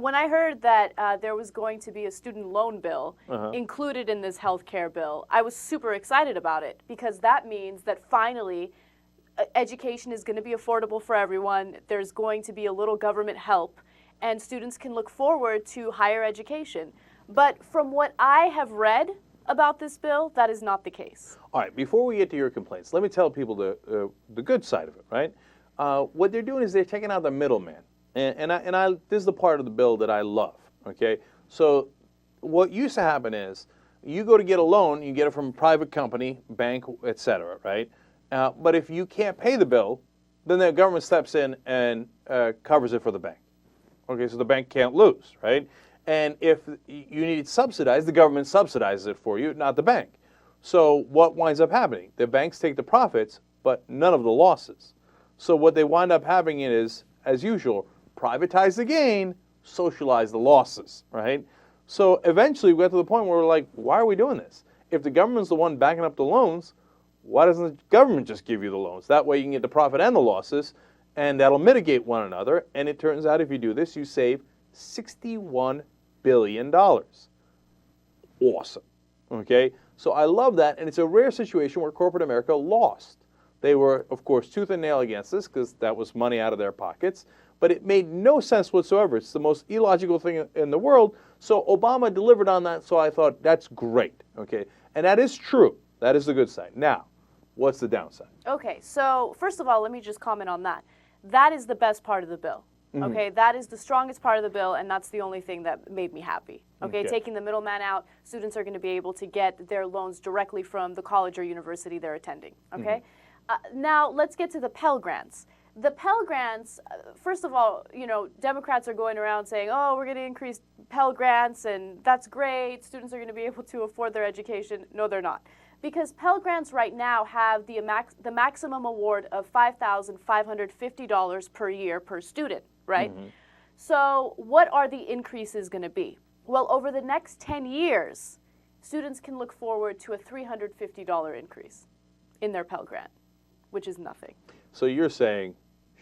when I heard that there was going to be a student loan bill included in this health care bill, I was super excited about it because that means that finally education is going to be affordable for everyone. There's going to be a little government help, and students can look forward to higher education. But from what I have read about this bill, that is not the case. All right, before we get to your complaints, let me tell people the good side of it, right? What they're doing is they're taking out the middleman. And this is the part of the bill that I love, okay? So what used to happen is you go to get a loan, you get it from a private company, bank, et cetera, right? But if you can't pay the bill, then the government steps in and covers it for the bank. Okay, so the bank can't lose, right? And if you need it subsidized, the government subsidizes it for you, not the bank. So what winds up happening? The banks take the profits, but none of the losses. So what they wind up having is, as usual, privatize the gain, socialize the losses, right? So eventually we got to the point where we're like, why are we doing this? If the government's the one backing up the loans, why doesn't the government just give you the loans? That way you can get the profit and the losses, and that'll mitigate one another. And it turns out if you do this, you save $61 billion. Awesome. Okay? So I love that, and it's a rare situation where corporate America lost. They were, of course, tooth and nail against this because that was money out of their pockets. But it made no sense whatsoever. It's the most illogical thing in the world. So Obama delivered on that, so I thought, that's great. Okay? And that is true. That is the good side. Now, what's the downside? Okay, so first of all, let me just comment on that. That is the best part of the bill. Okay, that is the strongest part of the bill, and that's the only thing that made me happy. Okay, taking the middleman out, students are going to be able to get their loans directly from the college or university they're attending. Okay, now let's get to the Pell Grants. The Pell Grants, first of all, you know, Democrats are going around saying, oh, we're going to increase Pell Grants, and that's great. Students are going to be able to afford their education. No, they're not. Because Pell Grants right now have the maximum award of $5,550 per year per student, right? So what are the increases going to be? Well, over the next 10 years, students can look forward to a $350 increase in their Pell Grant, which is nothing. So you're saying,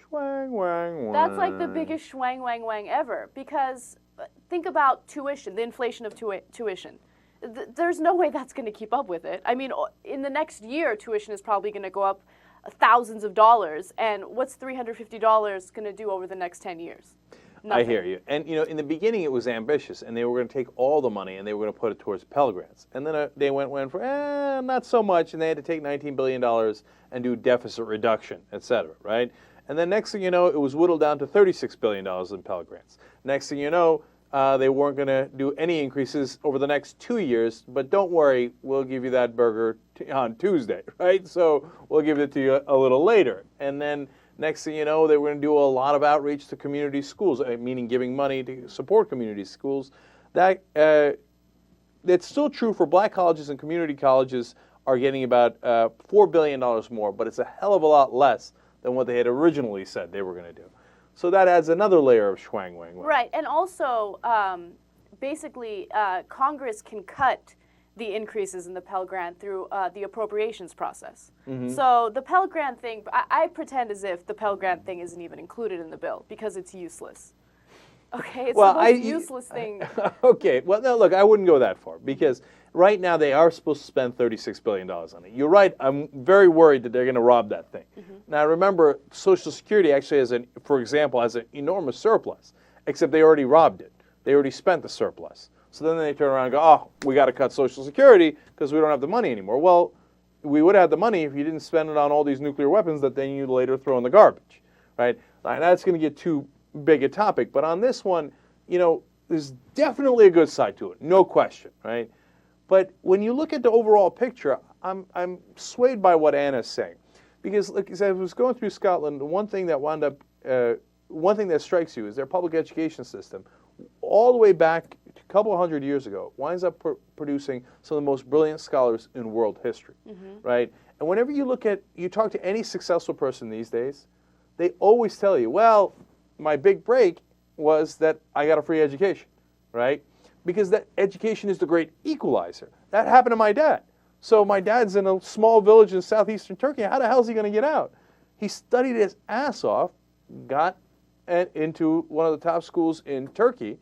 shwang, wang, wang. That's like the biggest shwang, wang, wang ever. Because think about tuition, the inflation of tuition. There's no way that's going to keep up with it. I mean, in the next year, tuition is probably going to go up thousands of dollars. And what's $350 going to do over the next 10 years? Nothing. I hear you. And, you know, in the beginning, it was ambitious, and they were going to take all the money, and they were going to put it towards Pell Grants. And then they went for, not so much, and they had to take $19 billion and do deficit reduction, et cetera, right? And then next thing you know, it was whittled down to $36 billion in Pell Grants. Next thing you know, they weren't going to do any increases over the next 2 years, but don't worry, we'll give you that burger on Tuesday, right? So we'll give it to you a little later. And then next thing you know, they were going to do a lot of outreach to community schools, meaning giving money to support community schools. That's still true for black colleges, and community colleges are getting about $4 billion more, but it's a hell of a lot less than what they had originally said they were going to do. So that adds another layer of schwang wang wang. Right, and also, basically, Congress can cut the increases in the Pell Grant through the appropriations process. So the Pell Grant thing, I pretend as if the Pell Grant thing isn't even included in the bill because it's useless. Okay, it's the most useless thing. Okay, well, no, look, I wouldn't go that far because right now they are supposed to spend $36 billion on it. You're right, I'm very worried that they're going to rob that thing. Now remember, Social Security actually has, for example, has an enormous surplus, except they already robbed it. They already spent the surplus. So then they turn around and go, oh, we got to cut Social Security because we don't have the money anymore. Well, we would have had the money if you didn't spend it on all these nuclear weapons that then you later throw in the garbage, right? That's going to get too big a topic. But on this one, you know, there's definitely a good side to it, no question, right? But when you look at the overall picture, I'm swayed by what Anna's saying. Because, like I said, I was going through Scotland, the one thing that wound up, one thing that strikes you is their public education system, all the way back a couple of hundred years ago, winds up producing some of the most brilliant scholars in world history, right? And whenever you talk to any successful person these days, they always tell you, well, my big break was that I got a free education, right? Because that education is the great equalizer. That happened to my dad. So my dad's in a small village in southeastern Turkey. How the hell is he going to get out? He studied his ass off, got into one of the top schools in Turkey,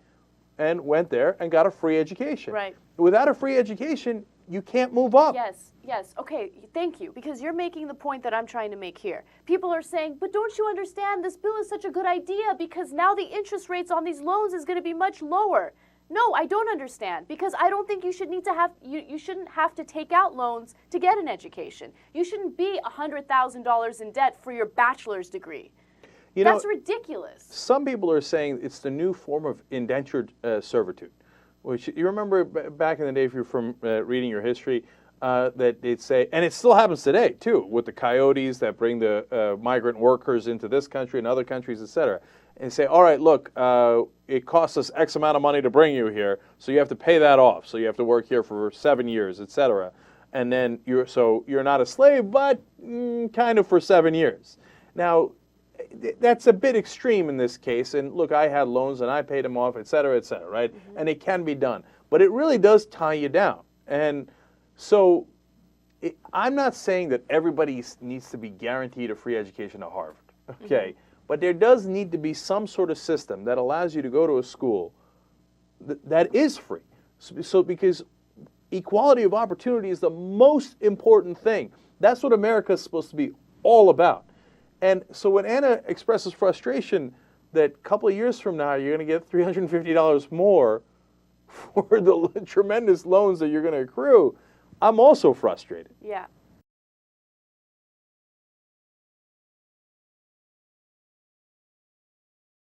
and went there and got a free education. Right. Without a free education, you can't move up. Yes, yes. Okay, thank you. Because you're making the point that I'm trying to make here. People are saying, but don't you understand this bill is such a good idea because now the interest rates on these loans is going to be much lower. No, I don't understand because I don't think you should need to have you shouldn't have to take out loans to get an education. You shouldn't be $100,000 in debt for your bachelor's degree. That's ridiculous. Some people are saying it's the new form of indentured servitude. Which you remember back in the day, if you're from reading your history, that they'd say, and it still happens today too, with the coyotes that bring the migrant workers into this country and other countries, et cetera, and say, all right, look, it costs us X amount of money to bring you here, so you have to pay that off. So you have to work here for 7 years, et cetera, and then you're not a slave, but kind of for 7 years. Now, that's a bit extreme in this case. And look, I had loans and I paid them off, et cetera, right? Mm-hmm. And it can be done. But it really does tie you down. And so I'm not saying that everybody needs to be guaranteed a free education at Harvard, okay? Mm-hmm. But there does need to be some sort of system that allows you to go to a school that is free. So because equality of opportunity is the most important thing. That's what America is supposed to be all about. And so when Anna expresses frustration that a couple of years from now you're going to get $350 more for the tremendous loans that you're going to accrue, I'm also frustrated. Yeah.